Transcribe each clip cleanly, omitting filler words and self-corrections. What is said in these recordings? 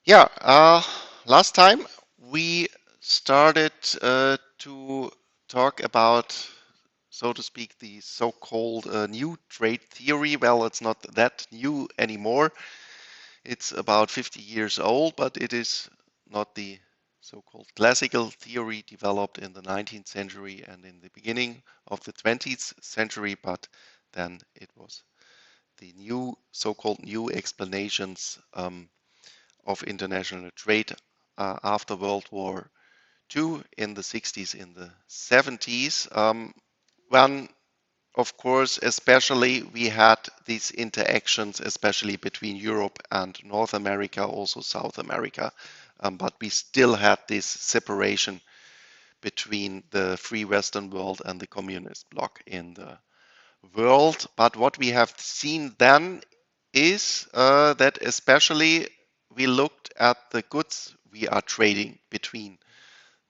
Yeah, last time we started to talk about, so to speak, the so-called new trade theory. Well, it's not that new anymore. It's about 50 years old, but it is not the so-called classical theory developed in the 19th century and in the beginning of the 20th century, but then it was the new so-called new explanations of international trade after World War II in the 60s, in the 70s. When, of course, especially we had these interactions, especially between Europe and North America, also South America, but we still had this separation between the free Western world and the communist bloc in the world. But what we have seen then is that especially we looked at the goods we are trading between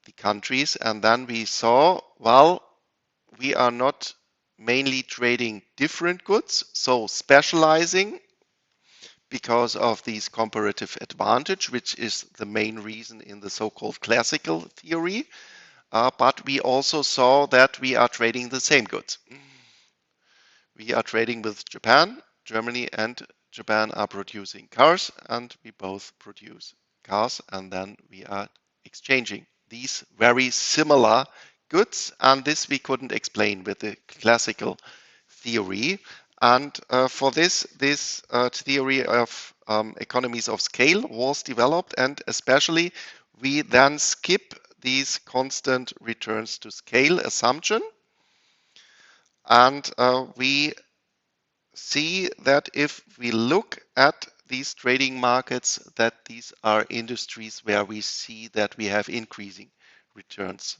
the countries, and then we saw, well, we are not mainly trading different goods, so specializing because of these comparative advantage, which is the main reason in the so-called classical theory. But we also saw that we are trading the same goods. We are trading with Japan. Germany and Japan are producing cars, and we both produce cars, and then we are exchanging these very similar goods, and this we couldn't explain with the classical theory. And for this theory of economies of scale was developed, and especially we then skip these constant returns to scale assumption, and we see that if we look at these trading markets, that these are industries where we see that we have increasing returns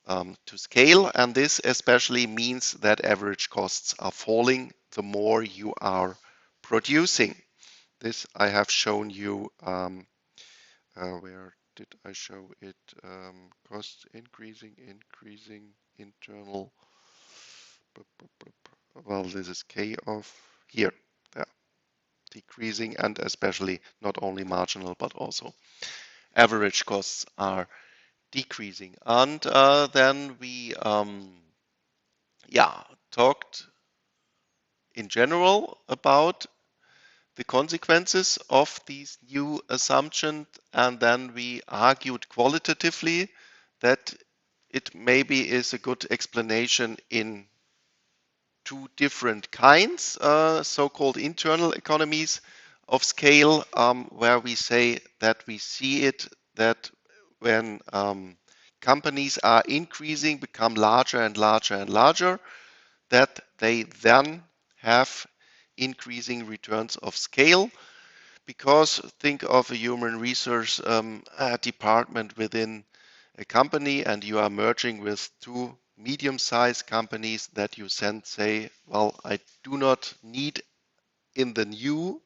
to scale, and this especially means that average costs are falling the more you are producing. This I have shown you. Where did I show it? Costs increasing, internal. Well, this is K of here. Yeah, decreasing, and especially not only marginal but also average costs are decreasing. And then we yeah, talked in general about the consequences of these new assumptions, and then we argued qualitatively that it maybe is a good explanation in two different kinds, so-called internal economies of scale, where we say that we see it that when companies are increasing, become larger and larger and larger, that they then have increasing returns of scale. Because think of a human resource department within a company, and you are merging with two medium-sized companies that you then say, well, I do not need in the new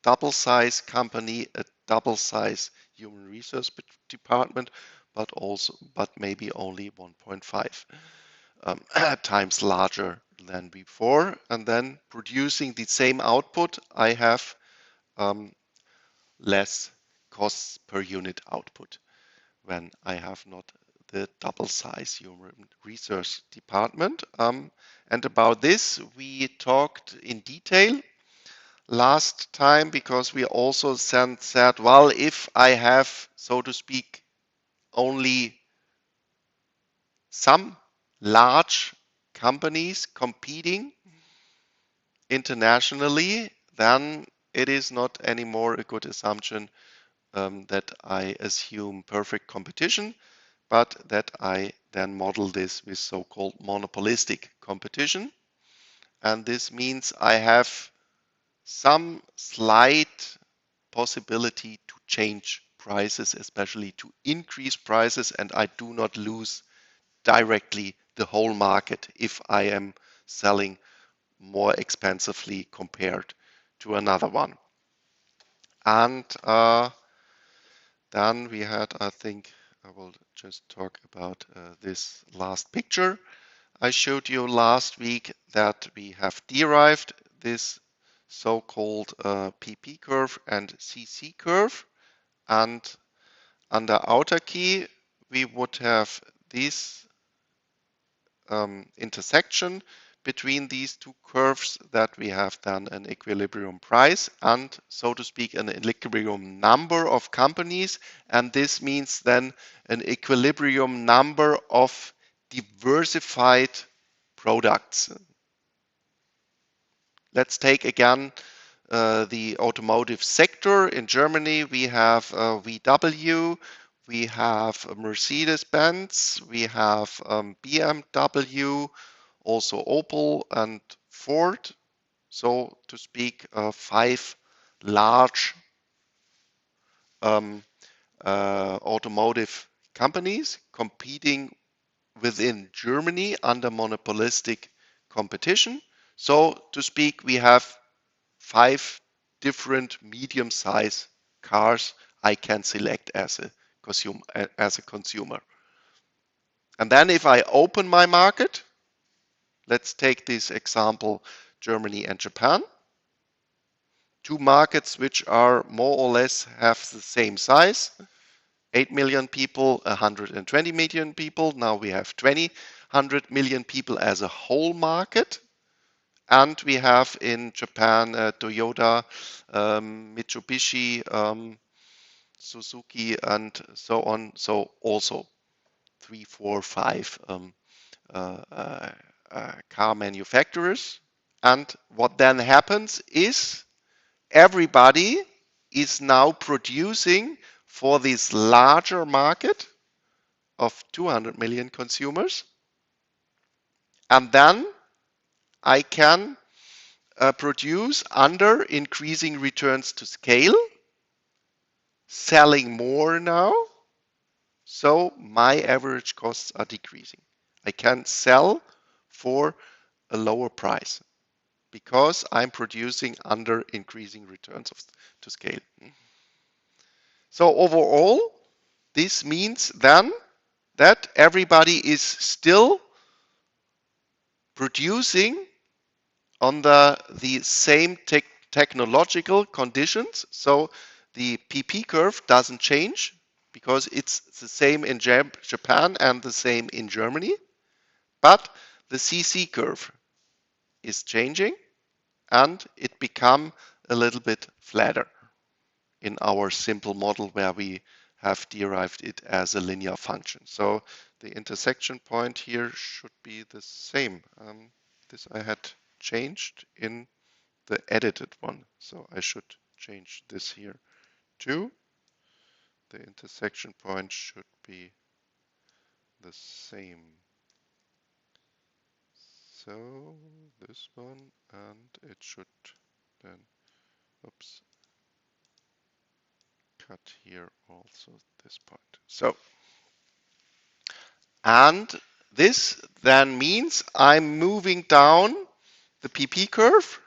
double-size company a double-size human resource department, but maybe only 1.5 times larger than before. And then producing the same output, I have less costs per unit output when I have not the double size human resource department. And about this, we talked in detail last time, because we also said, well, if I have, so to speak, only some large companies competing internationally, then it is not anymore a good assumption that I assume perfect competition, but that I then model this with so-called monopolistic competition. And this means I have some slight possibility to change prices, especially to increase prices, and I do not lose directly the whole market if I am selling more expensively compared to another one. And then we had, I think, I will just talk about this last picture. I showed you last week that we have derived this so-called PP curve and CC curve. and under outer key we would have this intersection between these two curves that we have then an equilibrium price and, so to speak, an equilibrium number of companies. And this means then an equilibrium number of diversified products. Let's take again the automotive sector. In Germany, we have VW, we have Mercedes-Benz, we have BMW, also Opel and Ford, so to speak, 5 large automotive companies competing within Germany under monopolistic competition. So to speak, we have 5 different medium-sized cars I can select as a consumer. And then if I open my market, let's take this example, Germany and Japan, two markets which are more or less have the same size, 8 million people, 120 million people. Now we have 100 million people as a whole market. And we have in Japan Toyota, Mitsubishi, Suzuki, and so on. So also 3, 4, 5 car manufacturers. And what then happens is everybody is now producing for this larger market of 200 million consumers. And then I can produce under increasing returns to scale, selling more now, so my average costs are decreasing. I can sell for a lower price because I'm producing under increasing returns to scale. So overall, this means then that everybody is still producing under the same technological conditions. So the PP curve doesn't change because it's the same in Japan and the same in Germany. But the CC curve is changing and it become a little bit flatter in our simple model where we have derived it as a linear function. So the intersection point here should be the same. This I had changed in the edited one. So I should change this here too. The intersection point should be the same. So this one, and it should then, oops, cut here also this point. So, and this then means I'm moving down the PP curve.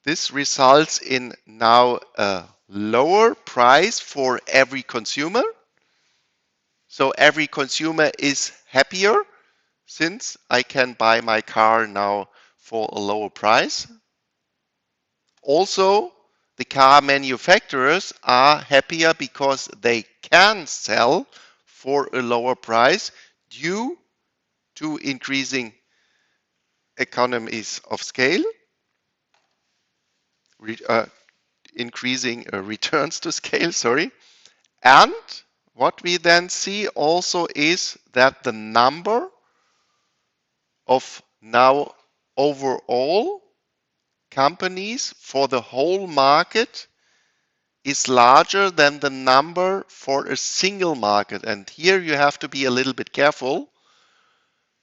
This results in now a lower price for every consumer. So every consumer is happier since I can buy my car now for a lower price. Also, the car manufacturers are happier because they can sell for a lower price due to increasing economies of scale, increasing returns to scale, sorry. And what we then see also is that the number of now overall companies for the whole market is larger than the number for a single market. And here you have to be a little bit careful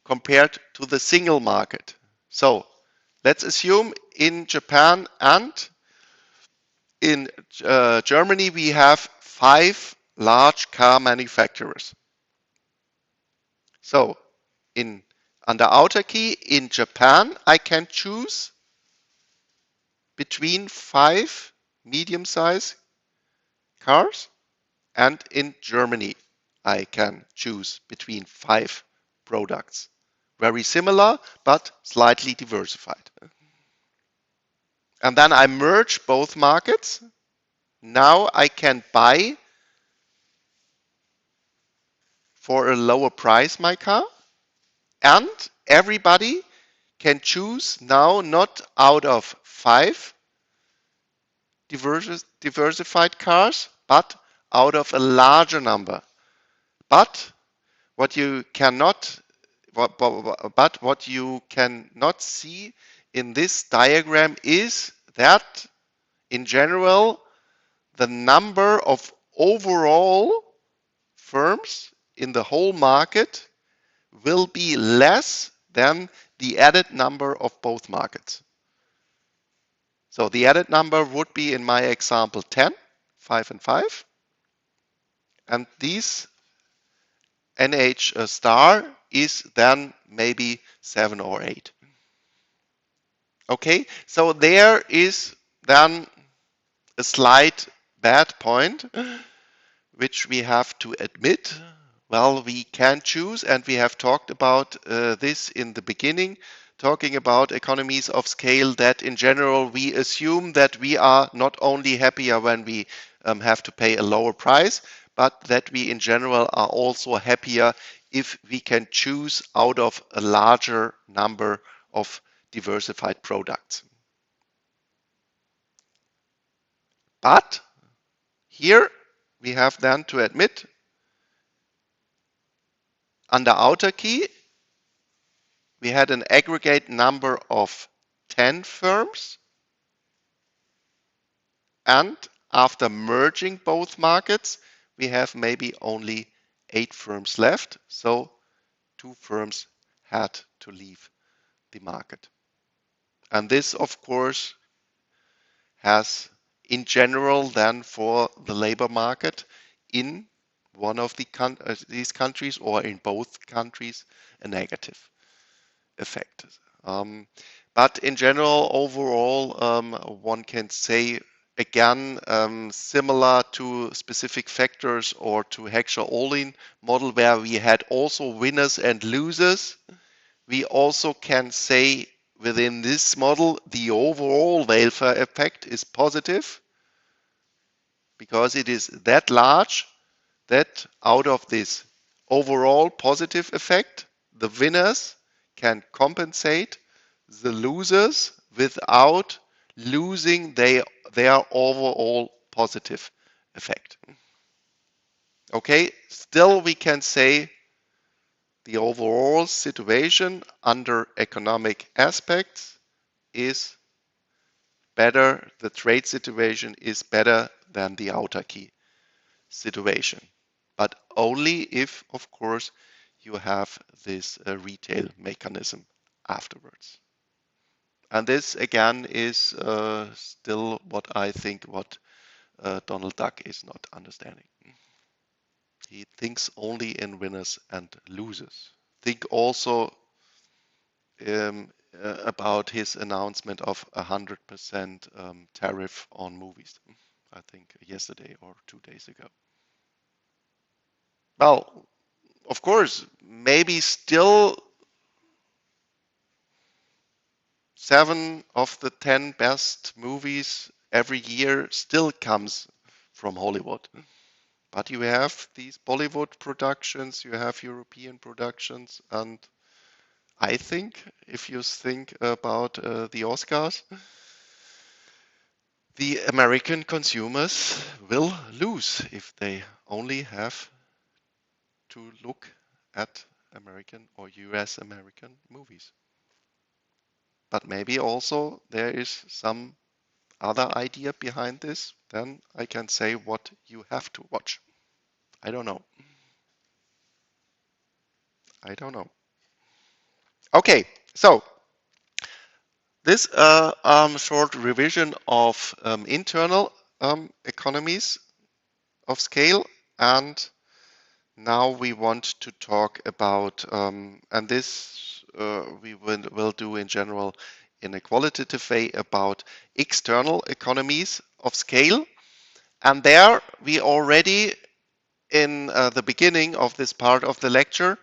compared to the single market. So let's assume in Japan and in Germany we have 5 large car manufacturers. So under outer key in Japan I can choose between 5 medium-sized cars, and in Germany I can choose between 5 products. Very similar but slightly diversified. and then I merge both markets. Now I can buy for a lower price my car, and everybody can choose now not out of 5 diversified cars, but out of a larger number. But what you cannot but what you cannot see in this diagram is that in general the number of overall firms in the whole market will be less than the added number of both markets. So the added number would be, in my example, 10, 5 and 5. And this NH star is then maybe 7 or 8. Okay, so there is then a slight bad point, which we have to admit. Well, we can choose, and we have talked about this in the beginning, talking about economies of scale, that in general we assume that we are not only happier when we have to pay a lower price, but that we in general are also happier if we can choose out of a larger number of diversified products. But here we have then to admit, under autarky, we had an aggregate number of 10 firms, and after merging both markets, we have maybe only 8 firms left, so 2 firms had to leave the market. And this, of course, has in general then for the labor market in one of these countries or in both countries a negative effect. But in general, overall, one can say again, similar to specific factors or to Heckscher-Ohlin model, where we had also winners and losers, we also can say within this model the overall welfare effect is positive, because it is that large that out of this overall positive effect, the winners can compensate the losers without losing their overall positive effect. Okay, still we can say the overall situation under economic aspects is better, the trade situation is better than the autarky situation. But only if, of course, you have this retail mechanism afterwards. And this again is still what I think what Donald Duck is not understanding. He thinks only in winners and losers. Think also about his announcement of 100% tariff on movies. I think yesterday or 2 days ago. Well, of course, maybe still 7 of the 10 best movies every year still comes from Hollywood. But you have these Bollywood productions, you have European productions, and I think if you think about the Oscars, the American consumers will lose if they only have to look at American or US American movies. But maybe also there is some other idea behind this, then I can say what you have to watch. I don't know. I don't know. Okay, so this short revision of internal economies of scale, and now we want to talk about, and this we will do in general in a qualitative way, about external economies of scale. And there we already, in the beginning of this part of the lecture,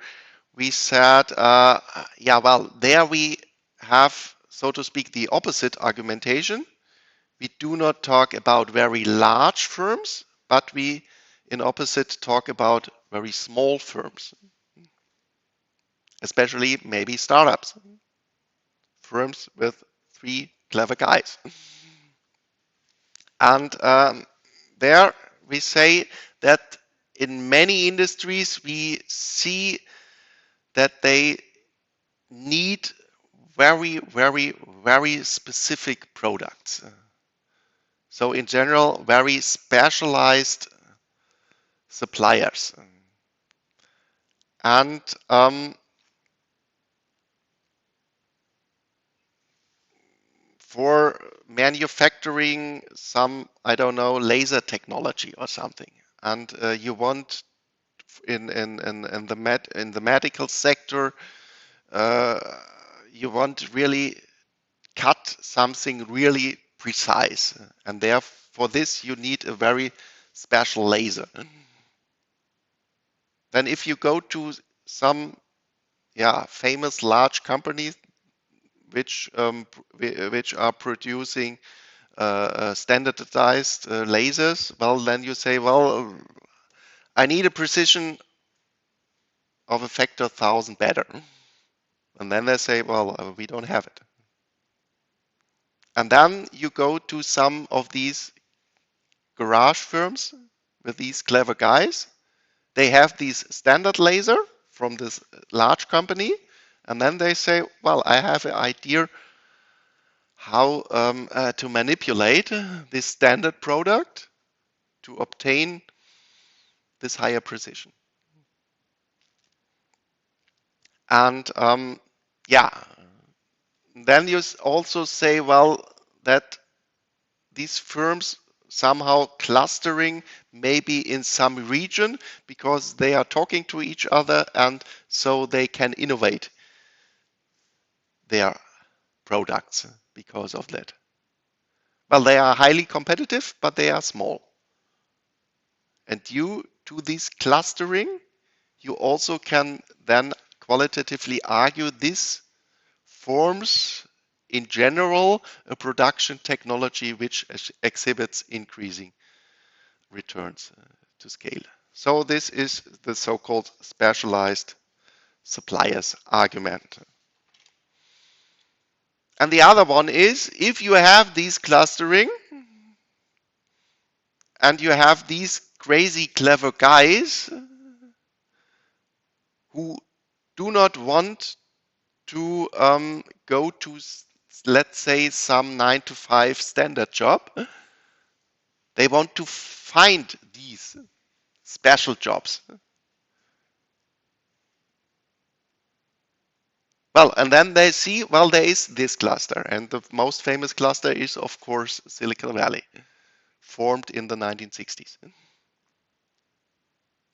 we said, yeah, well, there we have, so to speak, the opposite argumentation. We do not talk about very large firms, but we, in opposite, talk about very small firms, especially maybe startups, firms with three clever guys. And there we say that in many industries we see that they need very, very, very specific products. So in general, very specialized suppliers. And for manufacturing some, I don't know, laser technology or something, and you want in the medical sector, uh, you want really cut something really precise, and therefore for this you need a very special laser. Then if you go to some famous large companies which are producing standardized lasers, well, then you say, well, I need a precision of a factor 1,000 better. And then they say, well, we don't have it. And then you go to some of these garage firms with these clever guys. They have these standard laser from this large company. And then they say, well, I have an idea how to manipulate this standard product to obtain this higher precision. And yeah, then you also say, well, that these firms somehow clustering maybe in some region because they are talking to each other and so they can innovate their products because of that. Well, they are highly competitive, but they are small. And due to this clustering, you also can then qualitatively argue this forms in general a production technology which exhibits increasing returns to scale. So this is the so-called specialized suppliers argument. And the other one is if you have these clustering and you have these crazy clever guys who do not want to go to, let's say, some 9 to 5 standard job. They want to find these special jobs. Well, and then they see, well, there is this cluster, and the most famous cluster is, of course, Silicon Valley, formed in the 1960s,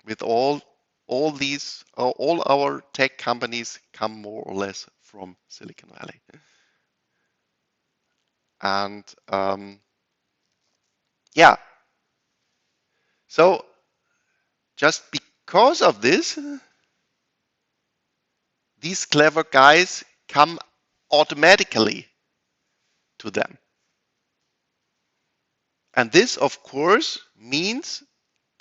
with all our tech companies come more or less from Silicon Valley, and yeah, so just because of this, these clever guys come automatically to them. And this, of course, means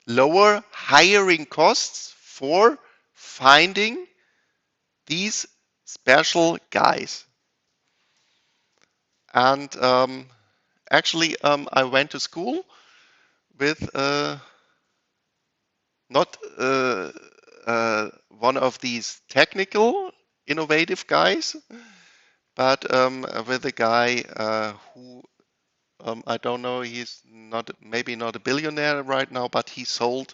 lower hiring costs for finding these special guys. And actually, I went to school with not one of these technical innovative guys, but with a guy who I don't know, he's not maybe not a billionaire right now, but he sold,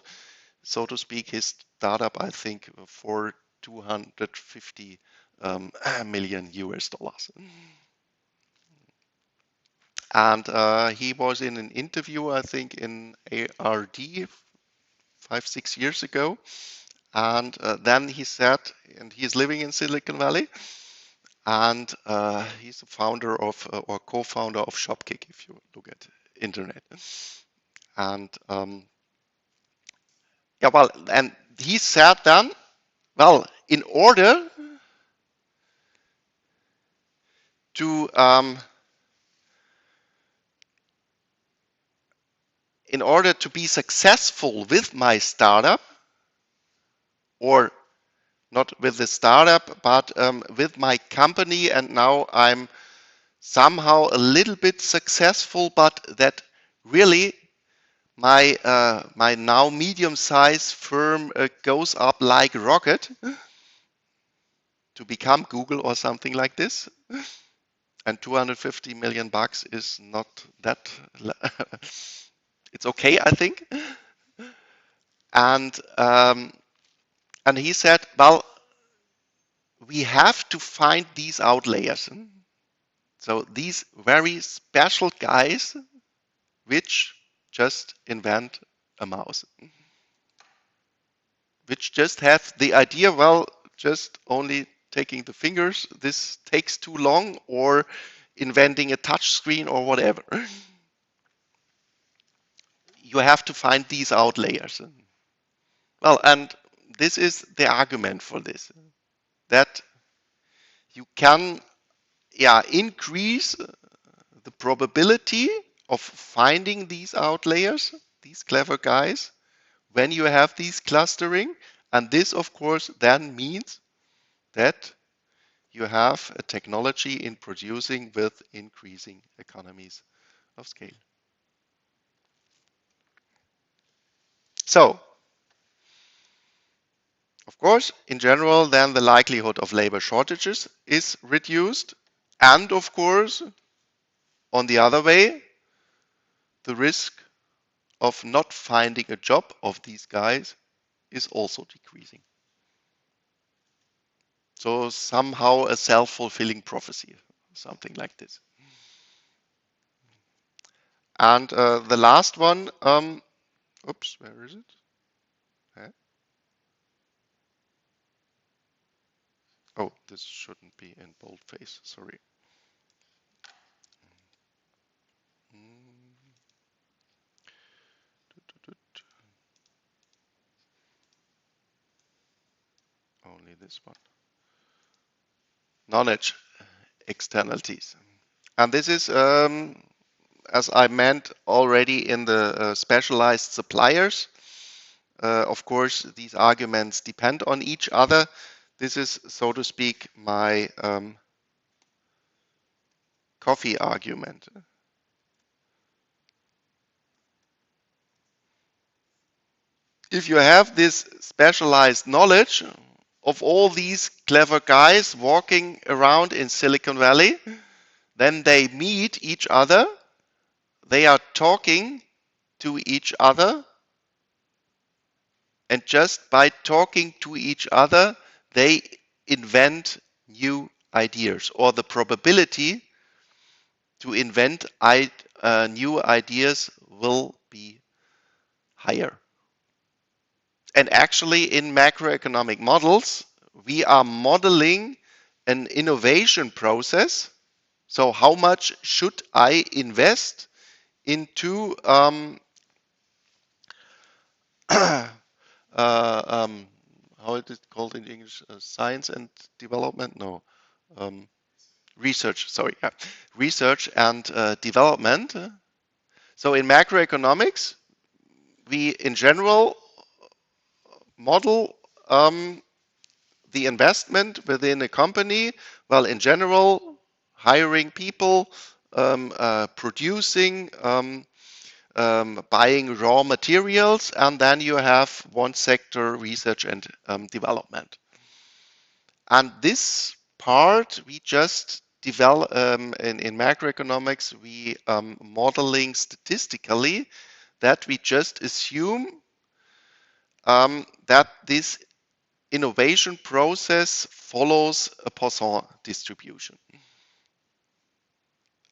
so to speak, his startup, I think, for 250 million US dollars. And he was in an interview, I think, in ARD 5, 6 years ago. And then he said, and he's living in Silicon Valley, and he's the founder of or co-founder of Shopkick, if you look at internet. And yeah, well, and he said then, well, in order to in order to be successful with my startup, or not with the startup, but with my company, and now I'm somehow a little bit successful, but that really my now medium-sized firm goes up like a rocket to become Google or something like this. And 250 million bucks is not that. It's okay, I think. And and he said, well, we have to find these outliers. So these very special guys which just invent a mouse, which just have the idea, well, just only taking the fingers, this takes too long, or inventing a touch screen or whatever. You have to find these outliers. Well, and this is the argument for this, that you can, yeah, increase the probability of finding these outliers, these clever guys, when you have these clustering. And this, of course, then means that you have a technology in producing with increasing economies of scale. So, of course, in general, then the likelihood of labor shortages is reduced. And of course, on the other way, the risk of not finding a job of these guys is also decreasing. So somehow a self-fulfilling prophecy, something like this. And the last one, oops, where is it? Oh, this shouldn't be in boldface, sorry. Only this one. Knowledge externalities. And this is, as I meant already in the specialized suppliers. Of course, these arguments depend on each other. This is, so to speak, my coffee argument. If you have this specialized knowledge of all these clever guys walking around in Silicon Valley, then they meet each other, they are talking to each other, and just by talking to each other, they invent new ideas, or the probability to invent new ideas will be higher. And actually, in macroeconomic models, we are modeling an innovation process. So how much should I invest into how is it called in English? Science and development? No. Research, sorry. Yeah. Research and development. So in macroeconomics, we in general model the investment within a company. Well, in general, hiring people, producing, buying raw materials, and then you have one sector, research and development. And this part we just develop in macroeconomics, we modeling statistically that we just assume that this innovation process follows a Poisson distribution.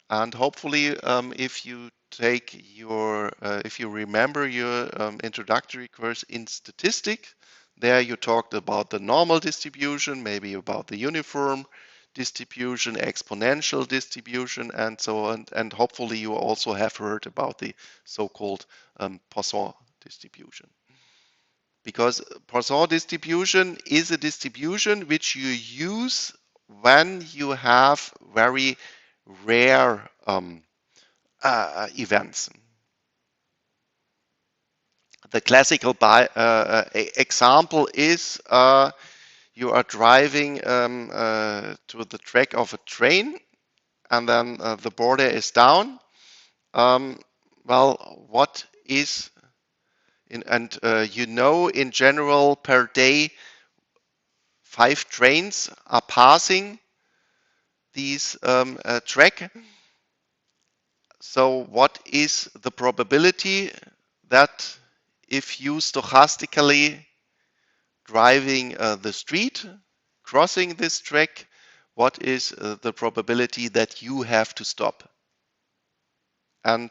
And hopefully, if you take your, if you remember your introductory course in statistics, there you talked about the normal distribution, maybe about the uniform distribution, exponential distribution, and so on. And hopefully you also have heard about the so-called Poisson distribution. Because Poisson distribution is a distribution which you use when you have very rare events. The classical example is you are driving to the track of a train, and then the border is down. Well, what is and you know, in general per day 5 trains are passing these track. So what is the probability that if you stochastically driving the street, crossing this track, what is the probability that you have to stop? And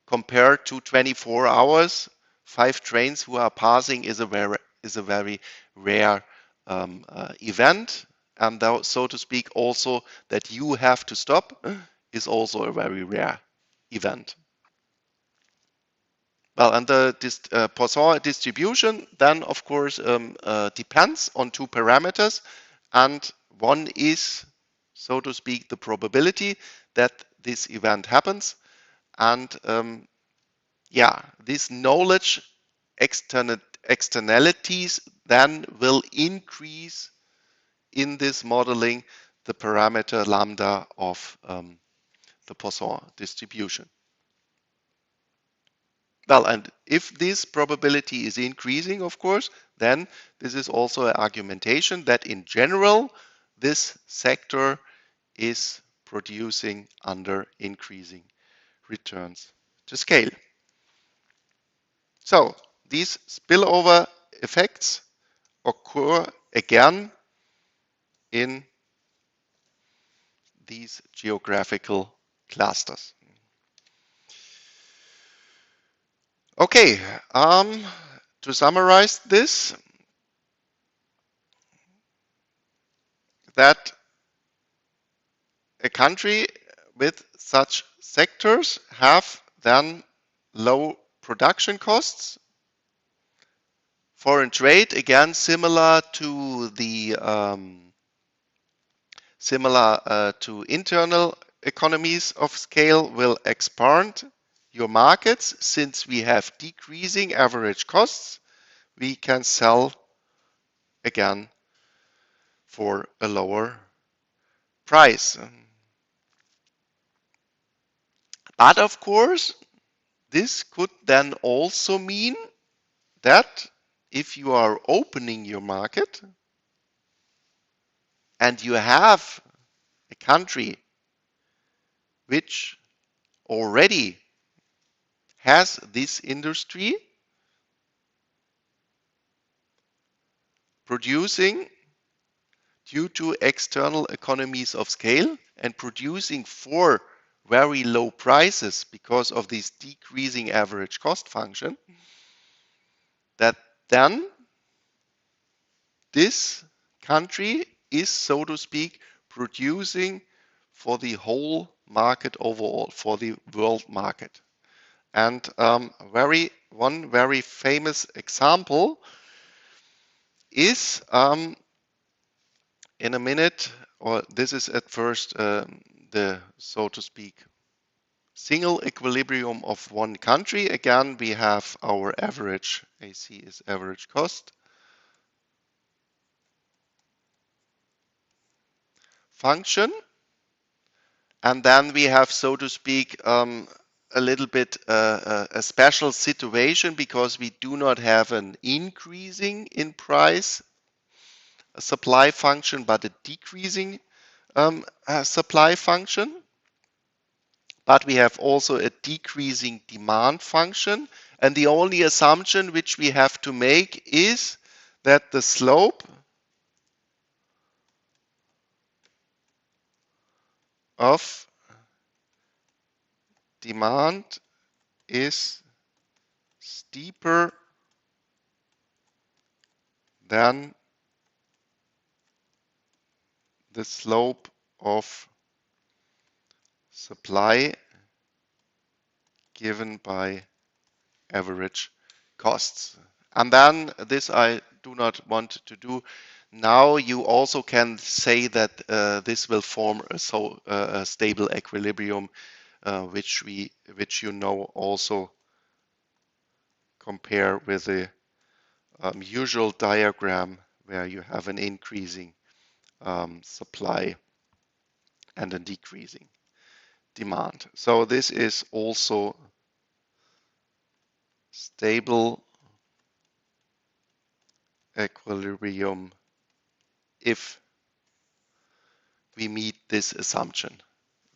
compared to 24 hours, 5 trains who are passing is a very rare event. And so to speak, also that you have to stop is also a very rare event. Well, and the Poisson distribution then, of course, depends on 2 parameters. And one is, so to speak, the probability that this event happens. And yeah, this knowledge externalities then will increase in this modeling the parameter lambda of the Poisson distribution. Well, and if this probability is increasing, of course, then this is also an argumentation that in general, this sector is producing under increasing returns to scale. So these spillover effects occur again in these geographical clusters. Okay, to summarize this, that a country with such sectors have then low production costs. Foreign trade, again, similar to the to internal economies of scale, will expand your markets. Since we have decreasing average costs, we can sell again for a lower price. But of course, this could then also mean that if you are opening your market and you have a country which already has this industry producing due to external economies of scale and producing for very low prices because of this decreasing average cost function, that then this country is, so to speak, producing for the whole market overall, for the world market. And one very famous example is in a minute, or this is at first the, so to speak, single equilibrium of one country. Again, we have our average, AC is average cost function. And then we have, so to speak, a little bit a special situation because we do not have an increasing in price supply function, but a decreasing supply function. But we have also a decreasing demand function. And the only assumption which we have to make is that the slope of demand is steeper than the slope of supply given by average costs. And then this I do not want to do. Now you also can say that this will form a stable equilibrium, which you know also compare with the usual diagram where you have an increasing supply and a decreasing demand. So this is also stable equilibrium if we meet this assumption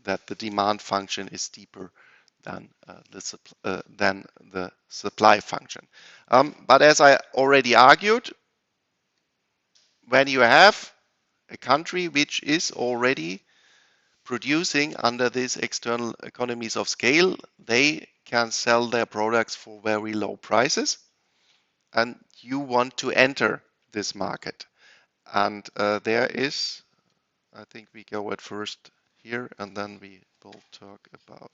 that the demand function is steeper than the supply function. But as I already argued, when you have a country which is already producing under these external economies of scale, they can sell their products for very low prices, and you want to enter this market. And there is, I think we go at first here, and then we will talk about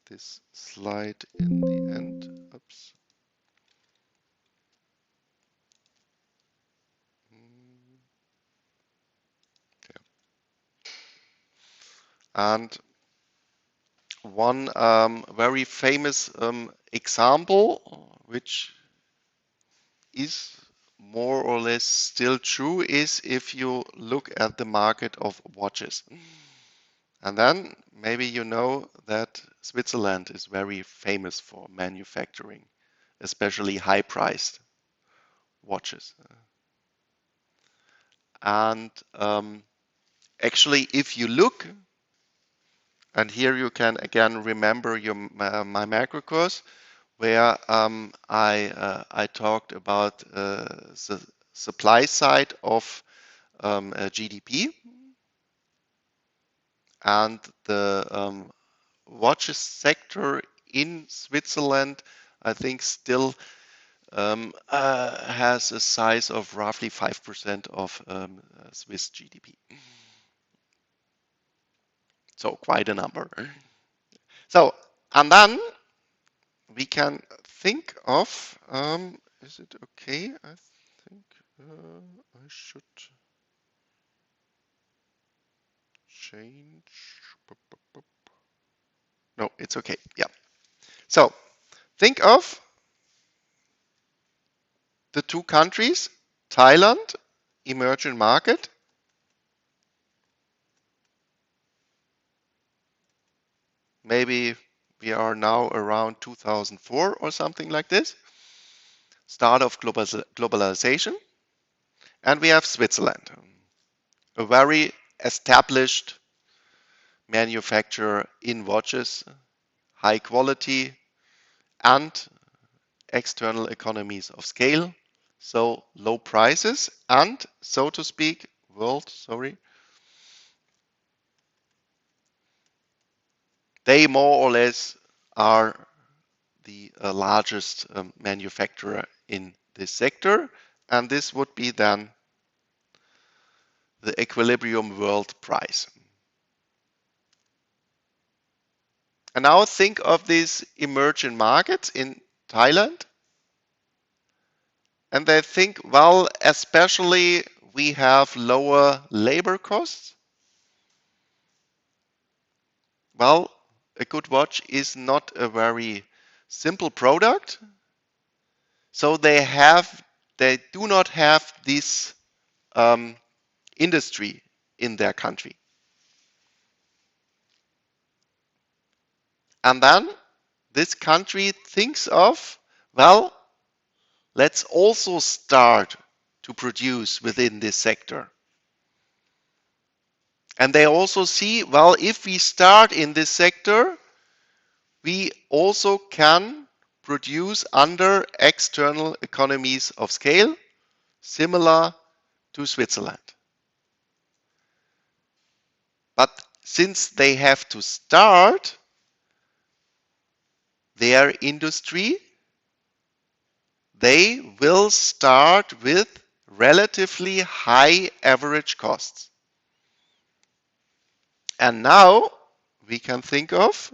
this slide in the end. Oops. Okay. And one very famous example, which is more or less still true, is if you look at the market of watches. And then maybe you know that Switzerland is very famous for manufacturing, especially high-priced watches. And actually, if you look, and here you can again remember my macro course, where I talked about the supply side of GDP, and the watches sector in Switzerland, I think, still has a size of roughly 5% of Swiss GDP. So quite a number. So, and then we can think of, is it okay? I think I should change. No, it's okay. Yeah. So think of the two countries, Thailand, emerging market, maybe we are now around 2004 or something like this, start of globalization, and we have Switzerland, a very established manufacturer in watches, high quality and external economies of scale, so low prices and, so to speak, they more or less are the largest manufacturer in this sector, and this would be then the equilibrium world price. And now think of these emerging markets in Thailand, and they think, well, especially we have lower labor costs. Well, a good watch is not a very simple product, so they do not have this industry in their country. And then this country thinks of, well, let's also start to produce within this sector. And they also see, well, if we start in this sector, we also can produce under external economies of scale, similar to Switzerland. But since they have to start their industry, they will start with relatively high average costs. And now we can think of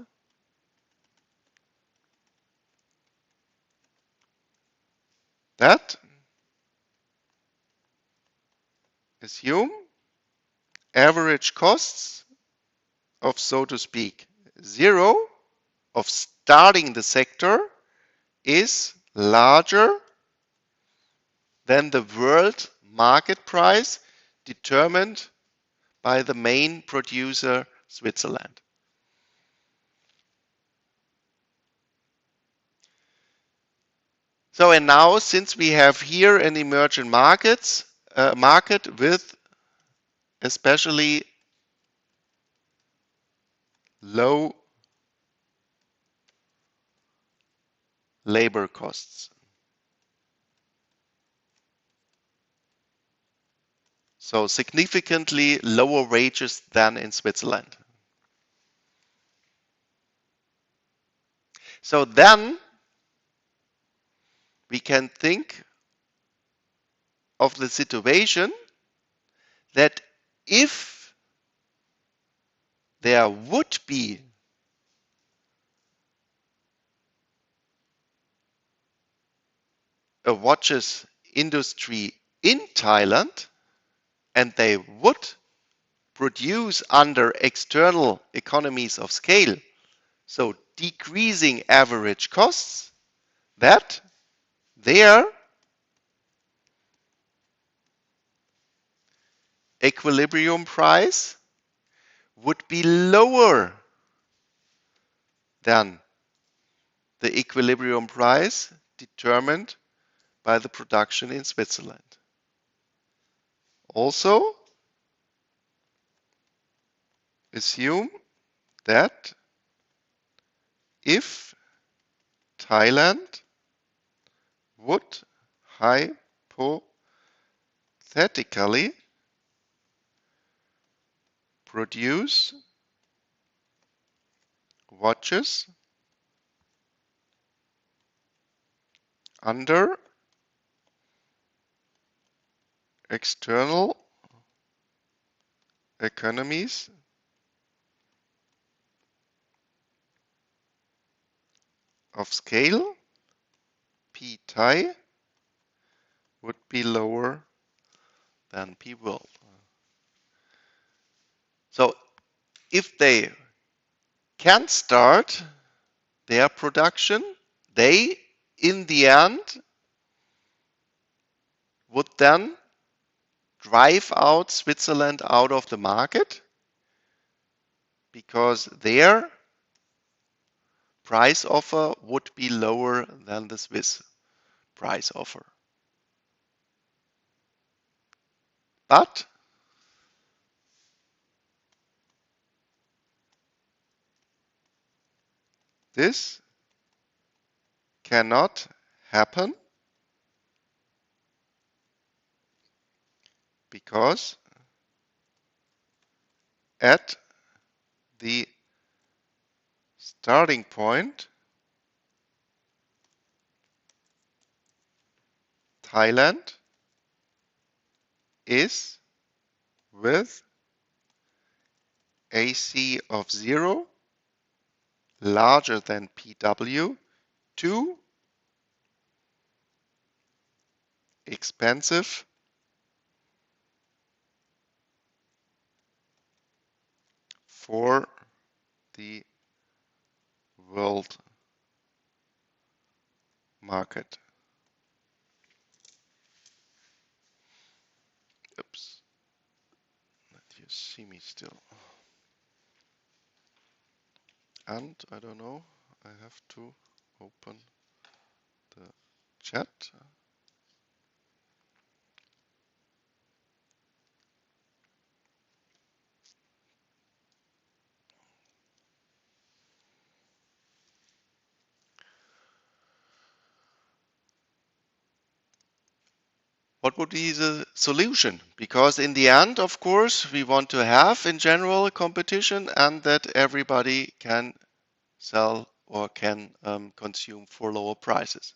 that. Assume average costs of, so to speak, 0 of starting the sector is, larger than the world market price determined by the main producer, Switzerland. So, and now since we have here an emerging market with especially low labor costs. So significantly lower wages than in Switzerland. So then we can think of the situation that if there would be a watches industry in Thailand and they would produce under external economies of scale, so decreasing average costs, that their equilibrium price would be lower than the equilibrium price determined by the production in Switzerland. Also, assume that if Thailand would hypothetically produce watches under external economies of scale, P Thai would be lower than P world. So if they can start their production, they in the end would then drive out Switzerland out of the market because their price offer would be lower than the Swiss price offer. But this cannot happen because at the starting point, Thailand is with AC of 0 larger than PW too expensive for the world market. Oops, let you see me still. And I don't know, I have to open the chat. What would be the solution? Because in the end, of course, we want to have in general competition and that everybody can sell or can consume for lower prices.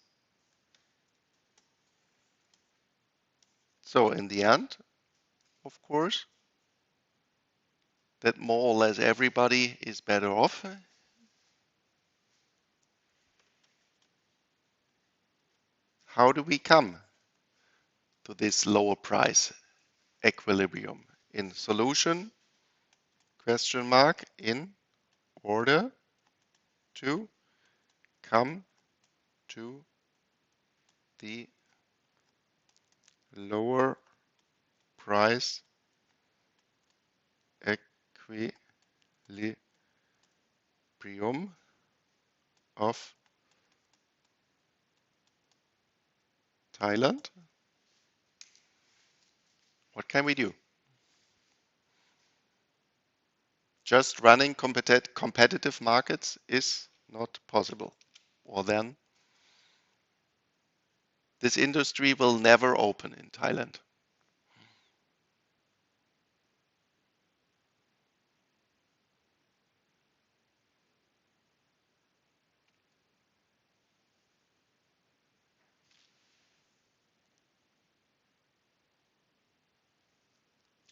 So in the end, of course, that more or less everybody is better off. How do we come to this lower price equilibrium? In solution, question mark, in order to come to the lower price equilibrium of Thailand. What can we do? Just running competitive markets is not possible. Or then this industry will never open in Thailand.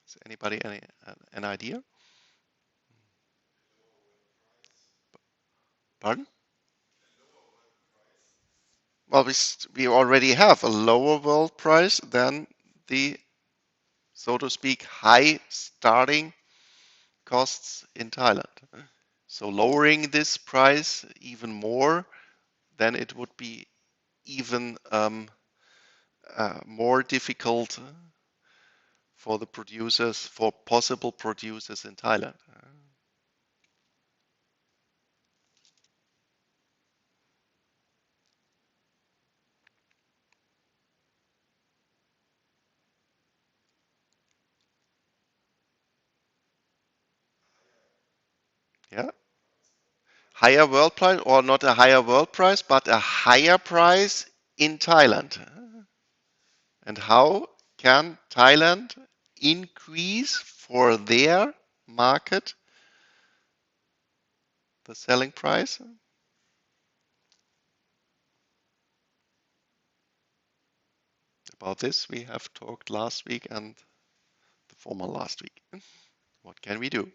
Is anybody an idea? Pardon? Well, we already have a lower world price than the, so to speak, high starting costs in Thailand. So lowering this price even more, then it would be even more difficult for the producers, for possible producers in Thailand. Yeah, higher world price, or not a higher world price, but a higher price in Thailand. And how can Thailand increase for their market the selling price? About this we have talked last week and the former last week. What can we do?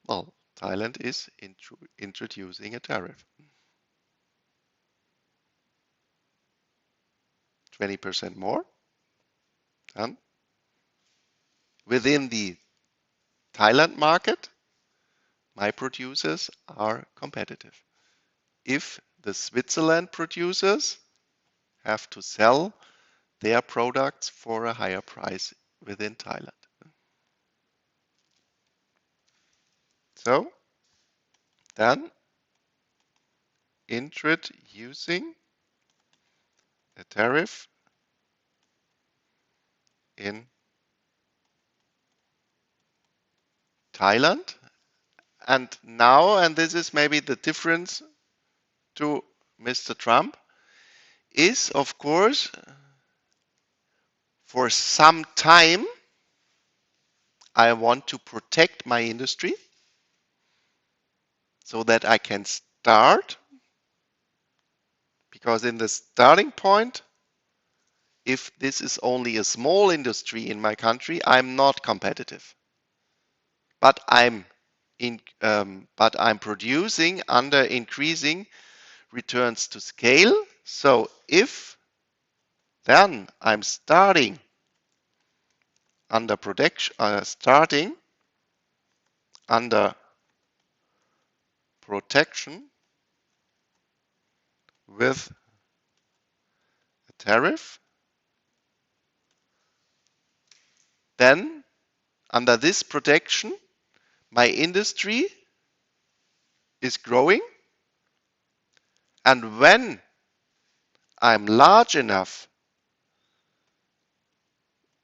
Well, Thailand is introducing a tariff. 20% more, and within the Thailand market, my producers are competitive. If the Switzerland producers have to sell their products for a higher price within Thailand. So then introducing a tariff in Thailand. And now, and this is maybe the difference to Mr. Trump, is of course for some time I want to protect my industry so that I can start, because in the starting point, if this is only a small industry in my country, I'm not competitive. But I'm producing under increasing returns to scale. So if then I'm starting under protection with a tariff, then under this protection, my industry is growing. And when I'm large enough,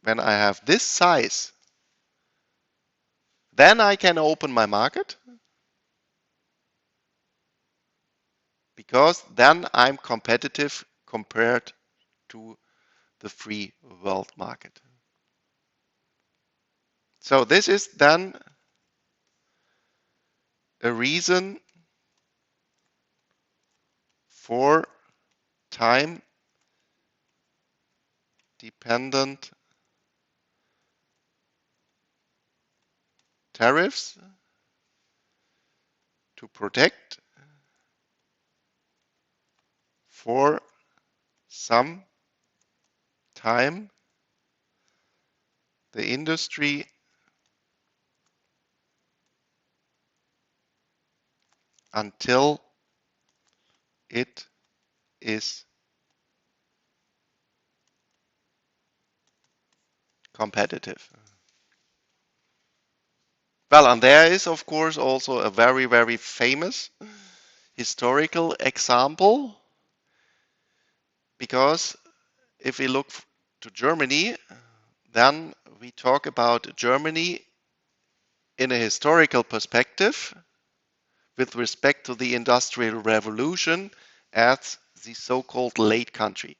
when I have this size, then I can open my market, because then I'm competitive compared to the free world market. So this is then a reason for time dependent tariffs to protect for some time the industry until it is competitive. Well, and there is, of course, also a very, very famous historical example, because if we look to Germany, then we talk about Germany in a historical perspective with respect to the Industrial Revolution as the so-called late country.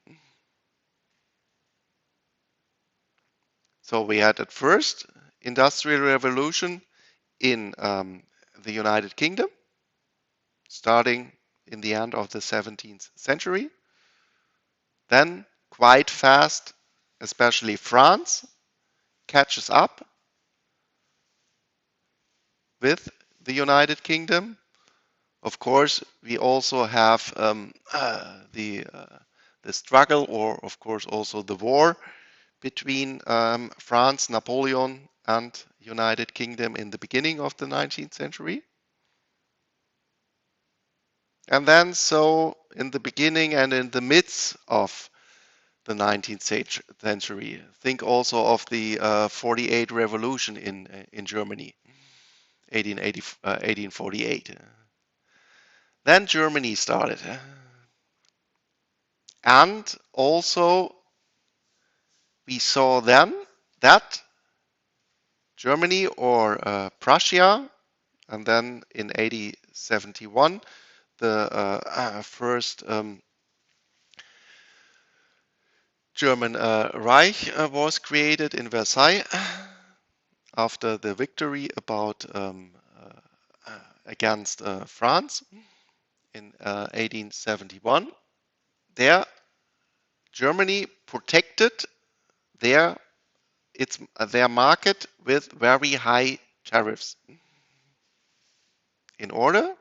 So we had at first Industrial Revolution in the United Kingdom, starting in the end of the 17th century. Then quite fast, especially France catches up with the United Kingdom. Of course, we also have the struggle, or of course also the war between France, Napoleon, and United Kingdom in the beginning of the 19th century. And then, so in the beginning and in the midst of the 19th century, think also of the 48 revolution in Germany, 1848. Then Germany started. And also we saw then that Germany, or Prussia, and then in 1871 the first German Reich was created in Versailles after the victory against France in 1871. There, Germany protected their market with very high tariffs in order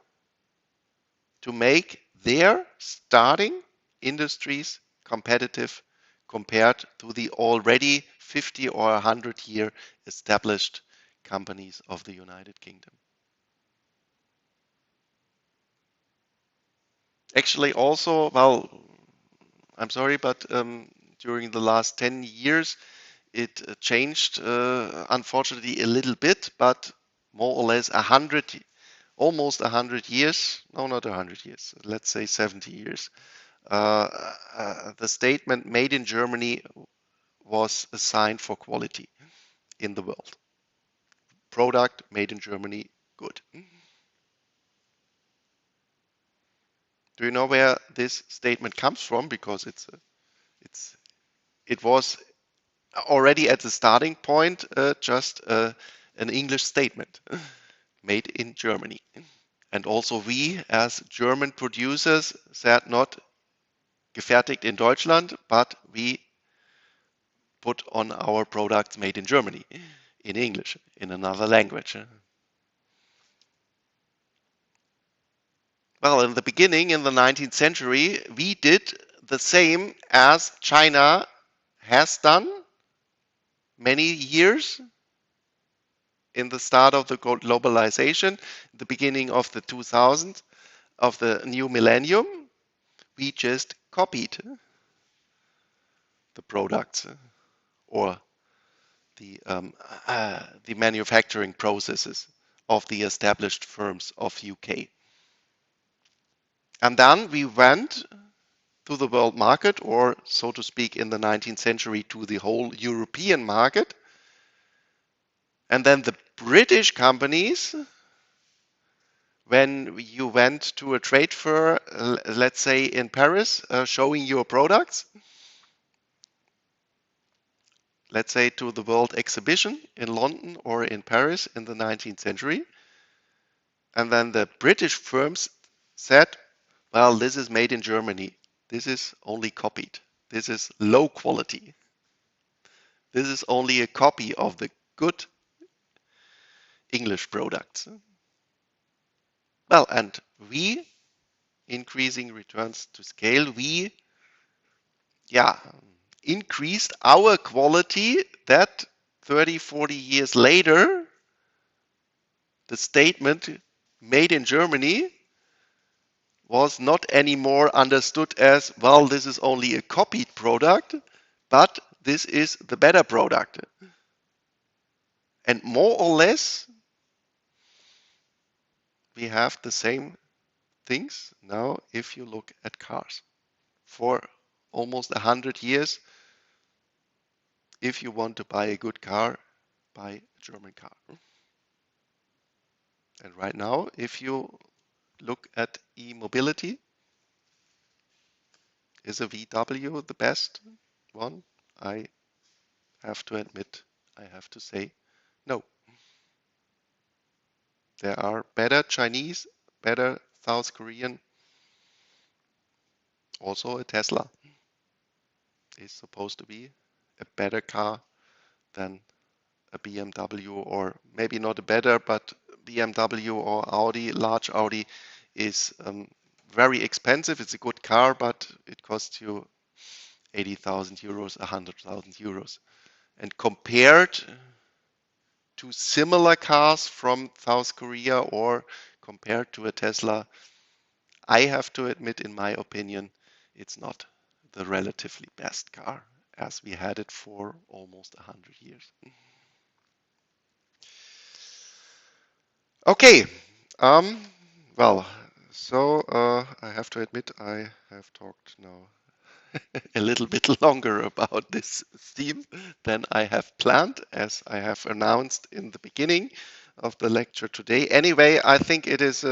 to make their starting industries competitive compared to the already 50 or 100-year established companies of the United Kingdom. Actually, also, well, I'm sorry, but during the last 10 years, it changed, unfortunately, a little bit, but more or less almost 100 years, no, not 100 years, let's say 70 years. The statement "made in Germany" was a sign for quality in the world. Product made in Germany, good. Do you know where this statement comes from? Because it was already at the starting point just an English statement, made in Germany. And also we as German producers said not gefertigt in Deutschland, but we put on our products made in Germany, in English, in another language. Well, in the beginning, in the 19th century, we did the same as China has done many years in the start of the globalization, the beginning of the 2000s, of the new millennium. We just copied the products or the manufacturing processes of the established firms of UK. And then we went to the world market, or so to speak, in the 19th century, to the whole European market. And then the British companies, when you went to a trade fair, let's say in Paris, showing your products, let's say to the World Exhibition in London or in Paris in the 19th century, and then the British firms said, well, this is made in Germany. This is only copied. This is low quality. This is only a copy of the good English products. Well, and we, increasing returns to scale, we increased our quality that 30, 40 years later, the statement "made in Germany" was not anymore understood as, well, this is only a copied product, but this is the better product. And more or less, we have the same things now if you look at cars. For almost 100 years, if you want to buy a good car, buy a German car. And right now, if you look at e-mobility, is a VW the best one? I have to admit, I have to say no. There are better Chinese, better South Korean. Also, a Tesla is supposed to be a better car than a BMW, or maybe not a better, but BMW or Audi, large Audi is very expensive. It's a good car, but it costs you 80,000 euros, 100,000 euros. And compared to similar cars from South Korea or compared to a Tesla, I have to admit, in my opinion, it's not the relatively best car as we had it for almost 100 years. Okay, um, well, so I have to admit I have talked now a little bit longer about this theme than I have planned, as I have announced in the beginning of the lecture today. Anyway, I think it is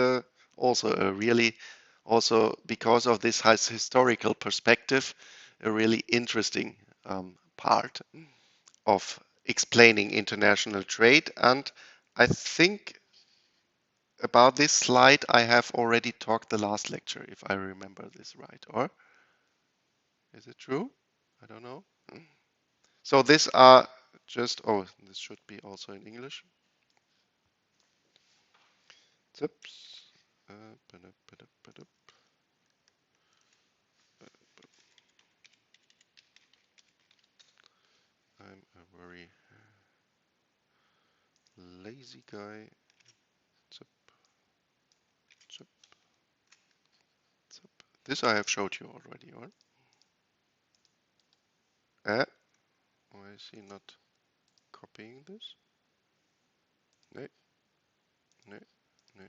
also a really, also because of this historical perspective, a really interesting part of explaining international trade. And I think about this slide I have already talked the last lecture, if I remember this right, or is it true? I don't know. So these are just, oh, this should be also in English. Oops. I'm a very lazy guy. Zip, zip, zip. This I have showed you already, or? Why is he not copying this? No, no, no.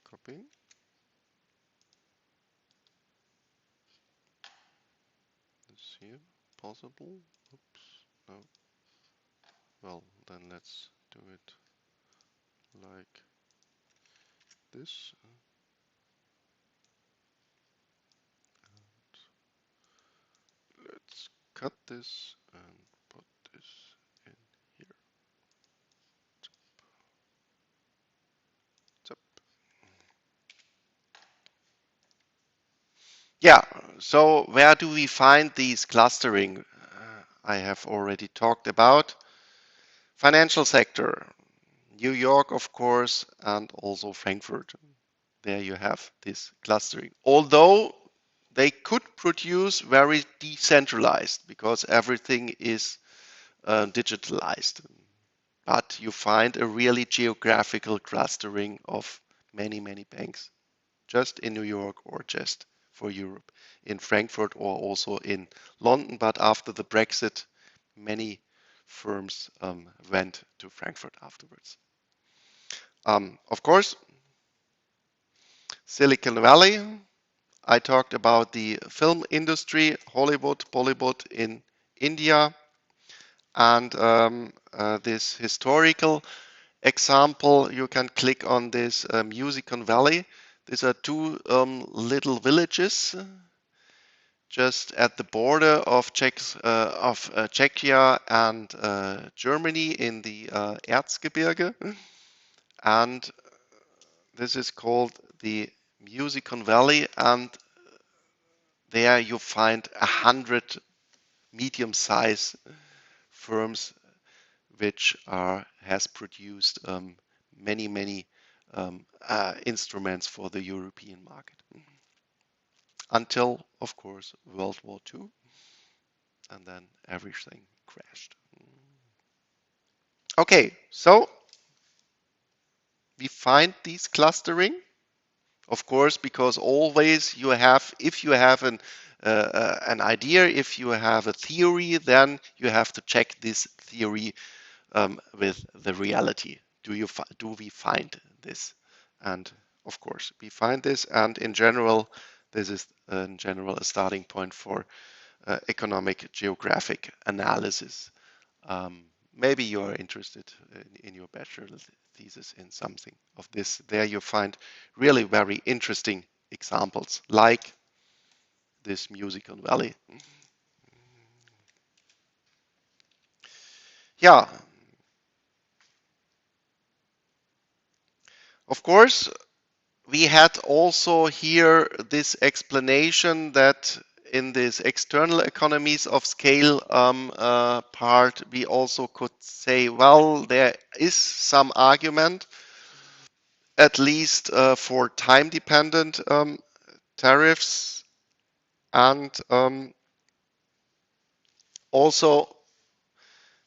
Copying. This here, possible. Oops, no. Well, then let's do it like this. Let's cut this and put this in here. Zip. Yeah, so where do we find these clustering? I have already talked about. Financial sector, New York, of course, and also Frankfurt. There you have this clustering. Although they could produce very decentralized because everything is digitalized. But you find a really geographical clustering of many, many banks just in New York or just for Europe, in Frankfurt or also in London. But after the Brexit, many firms went to Frankfurt afterwards. Of course, Silicon Valley. I talked about the film industry, Hollywood, Bollywood in India, and this historical example, you can click on this Musicon Valley. These are two little villages just at the border of Czechia and Germany in the Erzgebirge. And this is called the Musicon Valley. And there you find 100 medium-sized firms which has produced many instruments for the European market until, of course, World War II, and then everything crashed. Okay, so we find these clustering. of course, because always you have, if you have an idea, if you have a theory, then you have to check this theory with the reality. Do we find this? And of course, we find this, and in general, this is in general a starting point for economic geographic analysis. Maybe you are interested in your bachelor thesis in something of this. There you find really very interesting examples, like this musical valley. Yeah, of course, we had also here this explanation that in this external economies of scale part, we also could say, well, there is some argument, at least for time-dependent tariffs, and also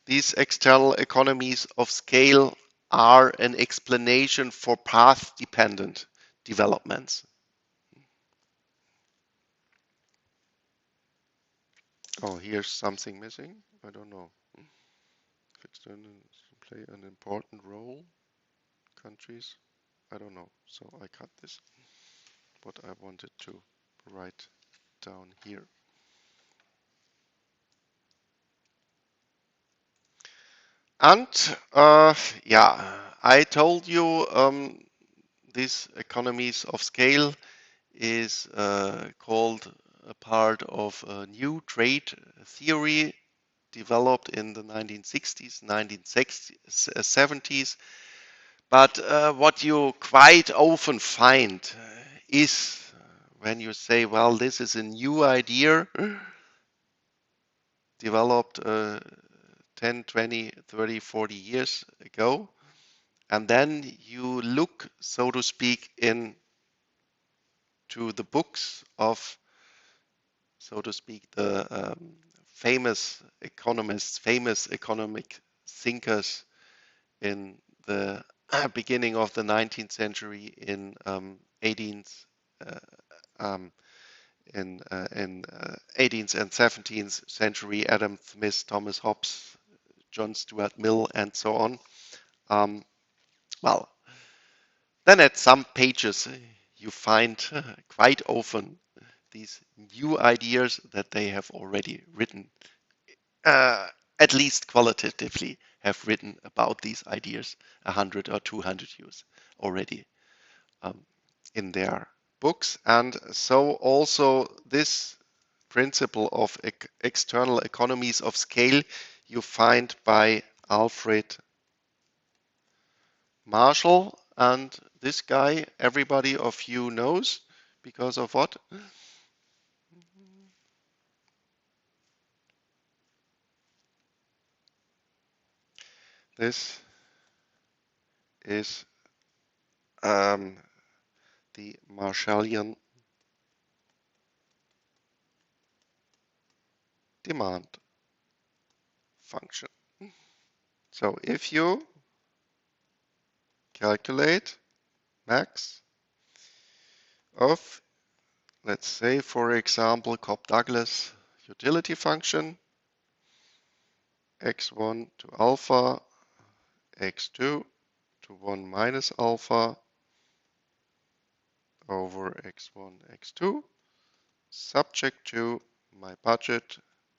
these external economies of scale are an explanation for path-dependent developments. Oh, here's something missing. I don't know. External play an important role. Countries. I don't know. So I cut this. What I wanted to write down here. And yeah, I told you these economies of scale is called a part of a new trade theory developed in the 1960s, 1970s. But what you quite often find is when you say, well, this is a new idea developed 10, 20, 30, 40 years ago, and then you look, so to speak, into the books of, so to speak, the famous economists, famous economic thinkers in the beginning of the 19th century, in 18th, um, in 18th and 17th century, Adam Smith, Thomas Hobbes, John Stuart Mill, and so on. Well, then at some pages you find quite often these new ideas that they have already written, uh, at least qualitatively have written about these ideas 100 or 200 years already um, in their books. And so also this principle of external economies of scale you find by Alfred Marshall, and this guy everybody of you knows because of what? This is um, the Marshallian demand function. So if you calculate max of, let's say, for example, Cobb-Douglas utility function, x1 to alpha, x2 to 1 minus alpha over x1, x2, subject to my budget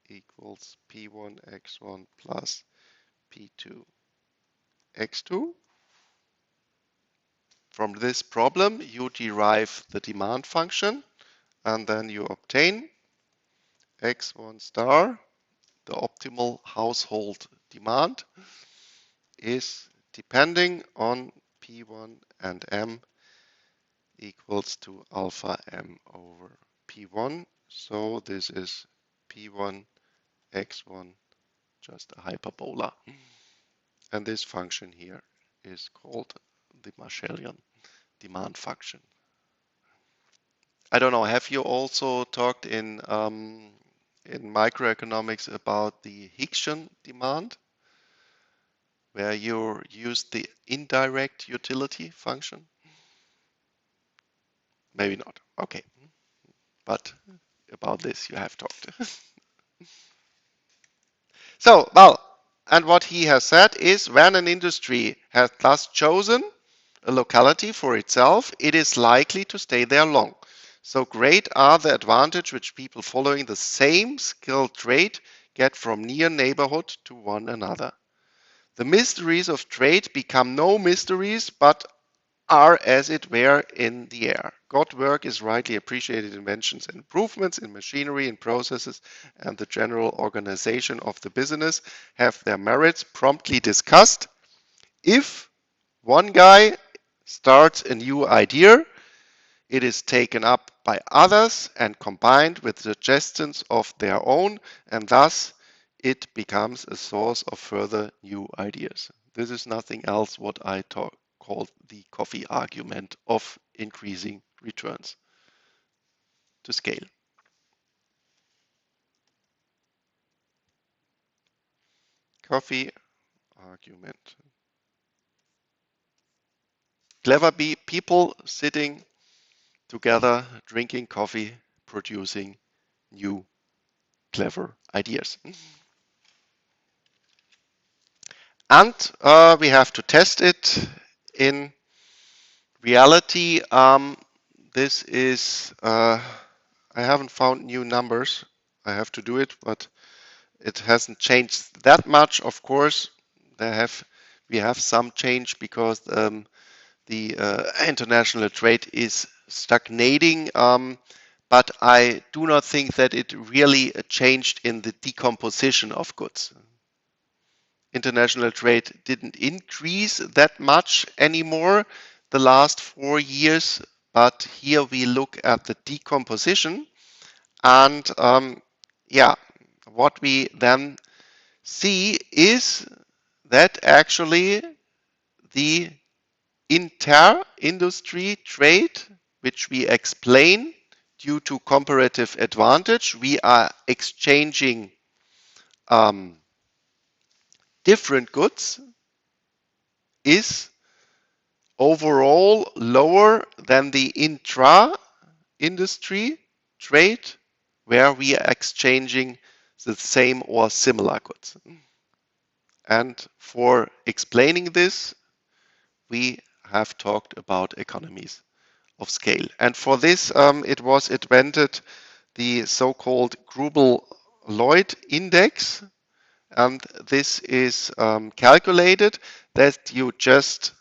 equals p1 x1 plus p2 x2. From this problem, you derive the demand function, and then you obtain x1 star, the optimal household demand, is depending on P1 and M equals to alpha M over P1. So this is P1 x1, just a hyperbola. And this function here is called the Marshallian demand function. I don't know, have you also talked in microeconomics about the Hickshian demand, where you use the indirect utility function? maybe not. Okay, but about this you have talked. So, well, and what he has said is when an industry has thus chosen a locality for itself, it is likely to stay there long. So great are the advantage which people following the same skilled trade get from near neighborhood to one another. The mysteries of trade become no mysteries, but are as it were in the air. God work is rightly appreciated inventions and improvements in machinery and processes, and the general organization of the business have their merits promptly discussed. If one guy starts a new idea, it is taken up by others and combined with suggestions of their own, and thus it becomes a source of further new ideas. This is nothing else what I called the coffee argument of increasing returns to scale. Coffee argument. Clever people sitting together, drinking coffee, producing new clever ideas. And we have to test it in reality. This is, I haven't found new numbers. I have to do it, but it hasn't changed that much. Of course, we have some change because the international trade is stagnating. But I do not think that it really changed in the decomposition of goods. International trade didn't increase that much anymore the last 4 years, but here we look at the decomposition, and yeah, what we then see is that actually the inter-industry trade, which we explain due to comparative advantage, we are exchanging different goods, is overall lower than the intra-industry trade, where we are exchanging the same or similar goods. And for explaining this, we have talked about economies of scale. And for this, it was invented the so-called Grubel-Lloyd index. And this is calculated that you just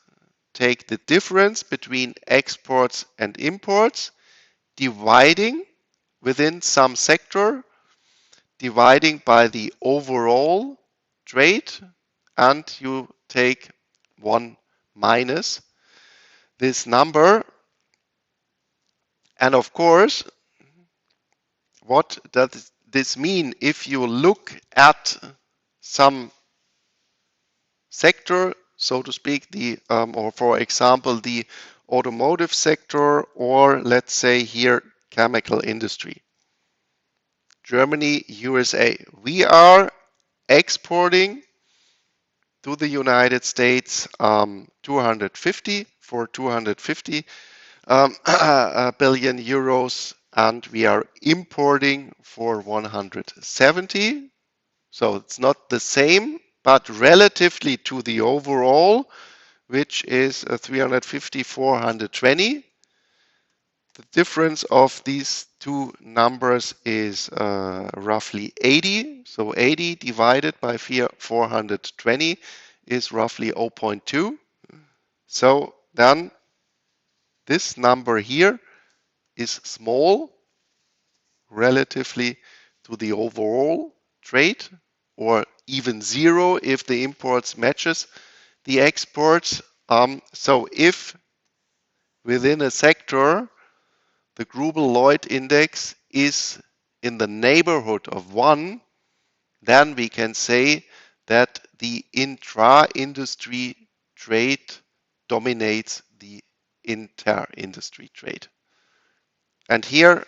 take the difference between exports and imports, dividing within some sector, dividing by the overall trade, and you take 1 minus this number. And of course, what does this mean if you look at some sector, so to speak, or for example, the automotive sector, or let's say here, chemical industry. Germany, USA. We are exporting to the United States 250 billion euros, and we are importing for 170. So it's not the same, but relatively to the overall, which is 350, 420. The difference of these two numbers is roughly 80. So 80 divided by 420 is roughly 0.2. So then this number here is small relatively to the overall trade, or even zero if the imports matches the exports. So if within a sector the Grubel-Lloyd index is in the neighborhood of 1, then we can say that the intra-industry trade dominates the inter-industry trade. And here,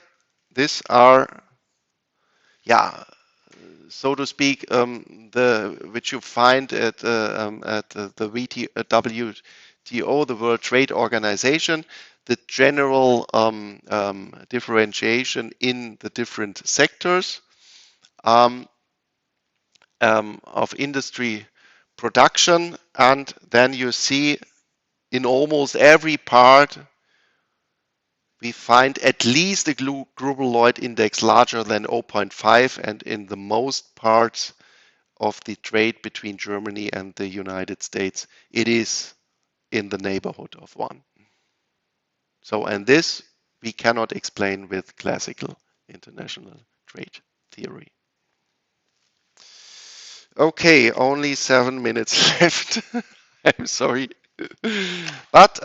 these are, yeah, so to speak, which you find at the WTO WTO, the World Trade Organization, the general differentiation in the different sectors of industry production, and then you see in almost every part we find at least a global Lloyd index larger than 0.5, and in the most parts of the trade between Germany and the United States, it is in the neighborhood of 1. So, and this we cannot explain with classical international trade theory. Okay, only 7 minutes left. I'm sorry. But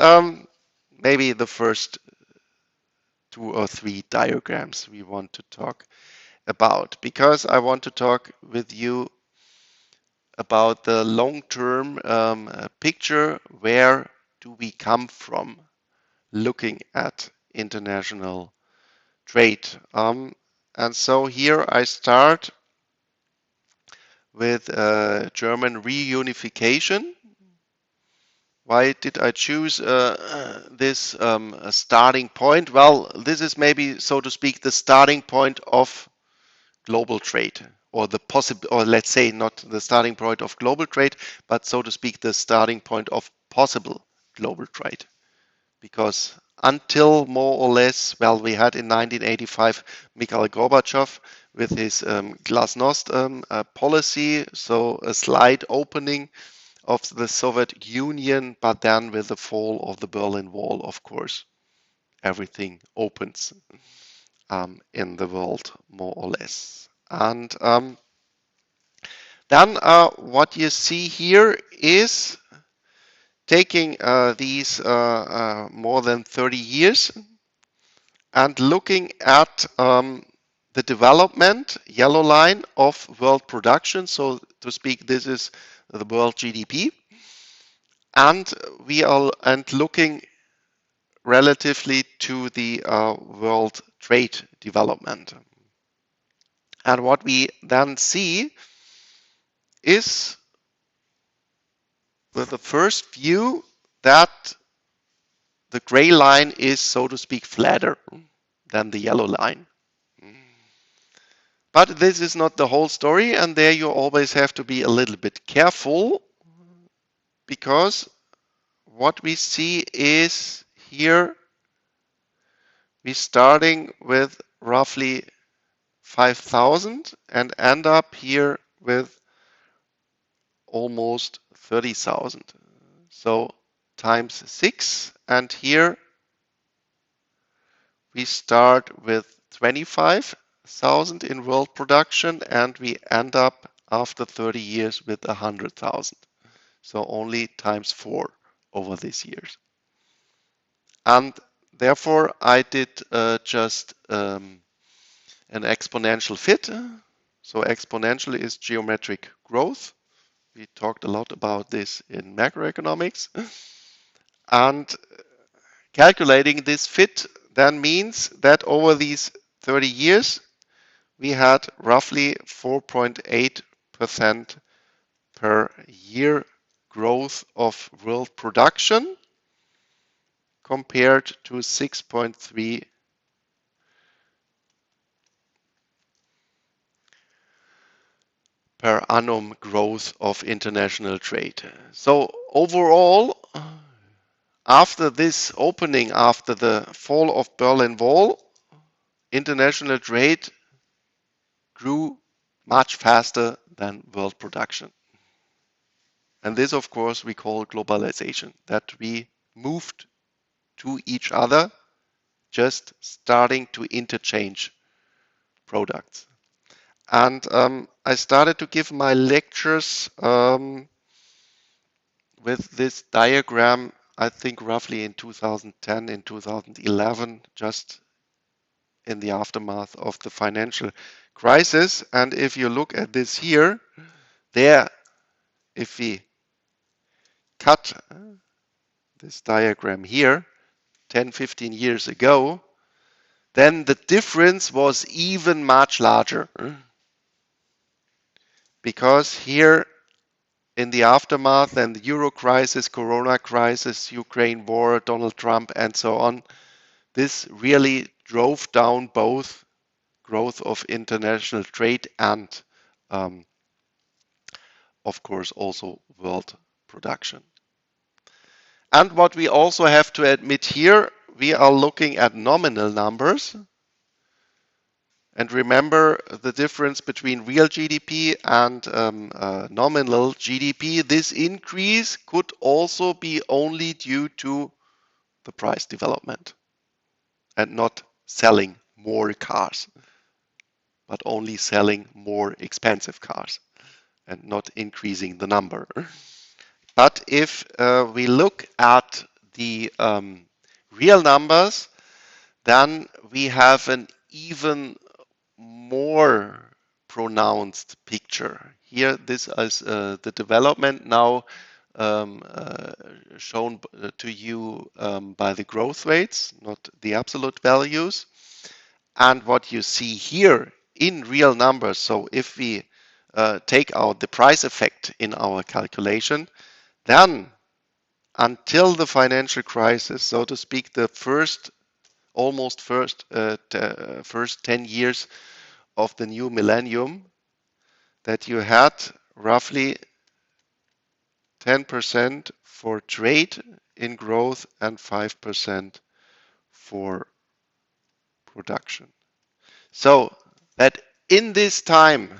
maybe the first 2 or 3 diagrams we want to talk about, because I want to talk with you about the long-term picture. Where do we come from looking at international trade? And so here I start with German reunification. Why did I choose this starting point? Well, this is maybe, so to speak, the starting point of global trade, or the possible, or let's say not the starting point of global trade, but so to speak, the starting point of possible global trade. Because until more or less, well, we had in 1985 Mikhail Gorbachev with his glasnost policy, so a slight opening of the Soviet Union, but then with the fall of the Berlin Wall, of course, everything opens in the world, more or less. And then what you see here is taking these more than 30 years and looking at the development, yellow line, of world production. So to speak, this is the world GDP. And we are looking relatively to the world trade development. And what we then see is, with the first view, that the gray line is, so to speak, flatter than the yellow line. But this is not the whole story, and there you always have to be a little bit careful, because what we see is here we're starting with roughly 5,000 and end up here with almost 30,000. So times 6, and here we start with 25,000 in world production, and we end up after 30 years with 100,000. So only times 4 over these years. And therefore I did just an exponential fit. So exponential is geometric growth. We talked a lot about this in macroeconomics. And calculating this fit then means that over these 30 years, we had roughly 4.8% per year growth of world production, compared to 6.3 per annum growth of international trade. So overall, after this opening, after the fall of Berlin Wall, international trade grew much faster than world production. And this, of course, we call globalization, that we moved to each other, just starting to interchange products. And I started to give my lectures with this diagram, I think roughly in 2010, in 2011, just in the aftermath of the financial crisis. And if you look at this here, there, if we cut this diagram here 10, 15 years ago, then the difference was even much larger. Because here in the aftermath, then the Euro crisis, Corona crisis, Ukraine war, Donald Trump, and so on, this really drove down both growth of international trade and, um, of course, also world production. And what we also have to admit here, we are looking at nominal numbers. And remember the difference between real GDP and nominal GDP. This increase could also be only due to the price development and not selling more cars, but only selling more expensive cars and not increasing the number. But if we look at the real numbers, then we have an even more pronounced picture. Here, this is the development now shown to you by the growth rates, not the absolute values. And what you see here in real numbers, so if we take out the price effect in our calculation, then until the financial crisis, so to speak, the first 10 years of the new millennium, that you had roughly 10% for trade in growth and 5% for production. So that in this time,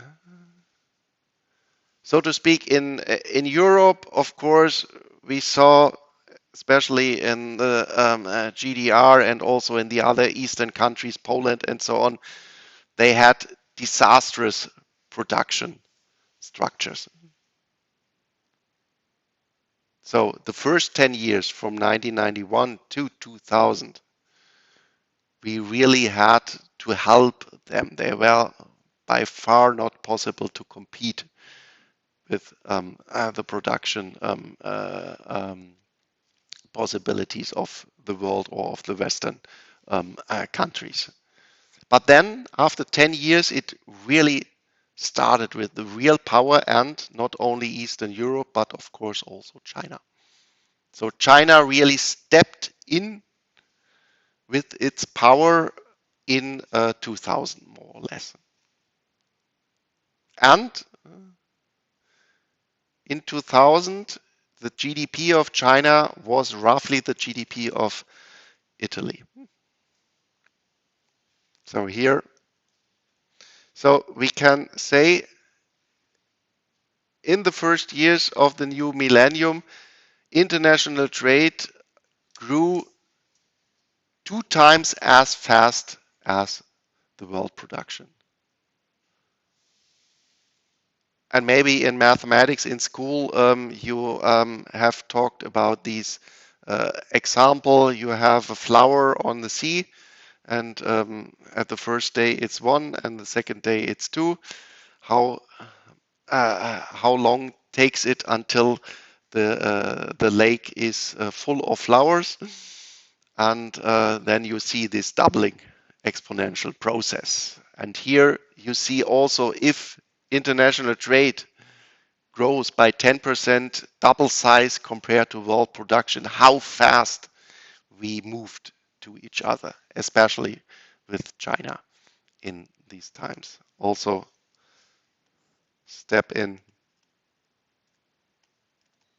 so to speak, in Europe, of course, we saw, especially in the GDR and also in the other Eastern countries, Poland and so on, they had disastrous production structures. So the first 10 years from 1991 to 2000, we really had to help them. They were by far not possible to compete with the production possibilities of the world or of the Western countries. But then, after 10 years, it really started with the real power, and not only Eastern Europe, but of course also China. So China really stepped in with its power in 2000, more or less. And in 2000, the GDP of China was roughly the GDP of Italy. So here, so we can say in the first years of the new millennium, international trade grew 2 times as fast as the world production. And maybe in mathematics in school, you have talked about these example. You have a flower on the sea, and at the first day it's 1, and the second day it's 2. How long takes it until the lake is full of flowers? And then you see this doubling exponential process. And here you see also if international trade grows by 10%, double size compared to world production, how fast we moved to each other, especially with China in these times. Also, step in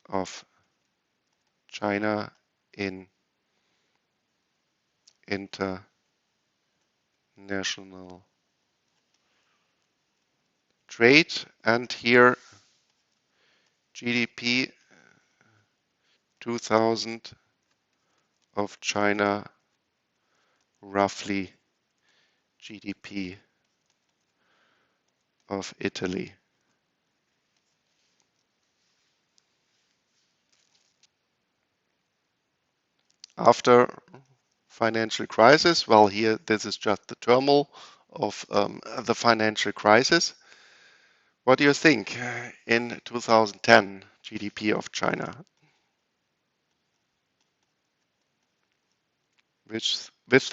of China in international trade, and here GDP 2000 of China, roughly GDP of Italy. After financial crisis, well, here this is just the turmoil of the financial crisis. What do you think in 2010 GDP of China? With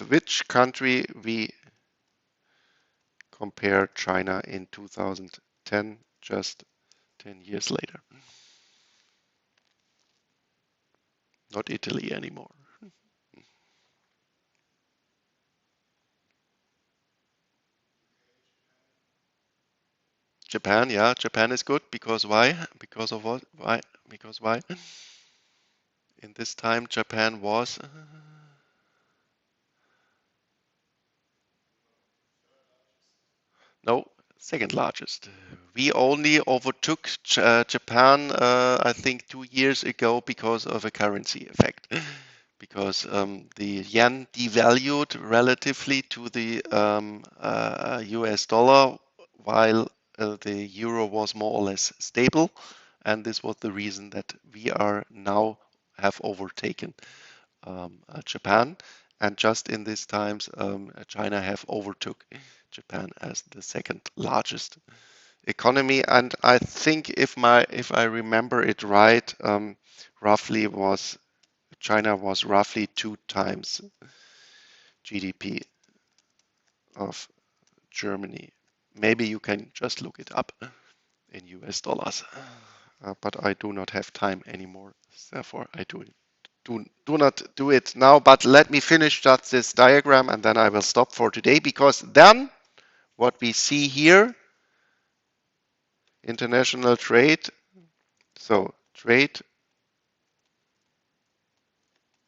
which country we compare China in 2010, just 10 years later? not Italy anymore. Japan, yeah, Japan is good because why? Because of what? Why? Because why? In this time, Japan was no, second largest. We only overtook Japan, I think, 2 years ago because of a currency effect. Because the yen devalued relatively to the US dollar, while the euro was more or less stable. And this was the reason that we are now have overtaken Japan. And just in these times, China have overtook Japan as the second largest economy. And I think if I remember it right, roughly was China was roughly 2 times GDP of Germany. Maybe you can just look it up in US dollars. But I do not have time anymore. Therefore, I do not do it now. But let me finish just this diagram and then I will stop for today because then what we see here, international trade. So trade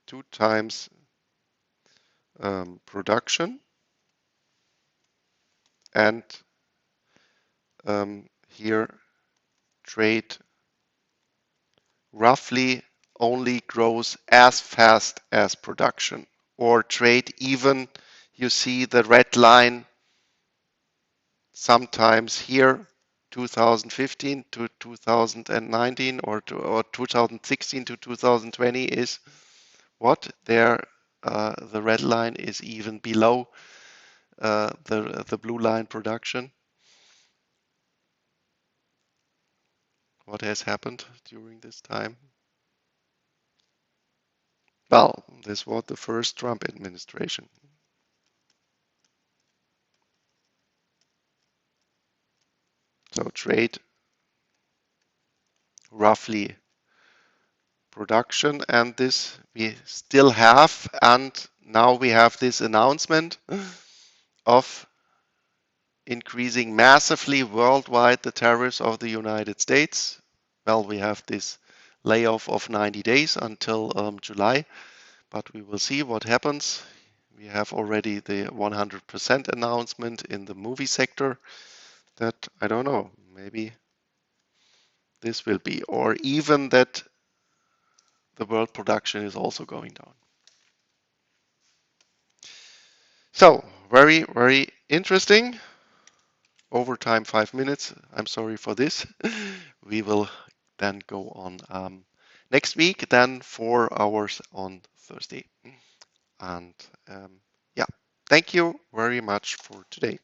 2 times production and here trade roughly only grows as fast as production or trade even you see the red line sometimes here 2015 to 2019 or 2016 to 2020 is what there the red line is even below the blue line production. What has happened during this time? Well, this was the first Trump administration. So trade roughly production and this we still have and now we have this announcement of increasing massively worldwide the tariffs of the United States. Well, we have this layoff of 90 days until July, but we will see what happens. We have already the 100% announcement in the movie sector that I don't know, maybe this will be, or even that the world production is also going down. So, very, very interesting. Overtime 5 minutes. I'm sorry for this. We will then go on next week, then 4 hours on Thursday. And yeah, thank you very much for today.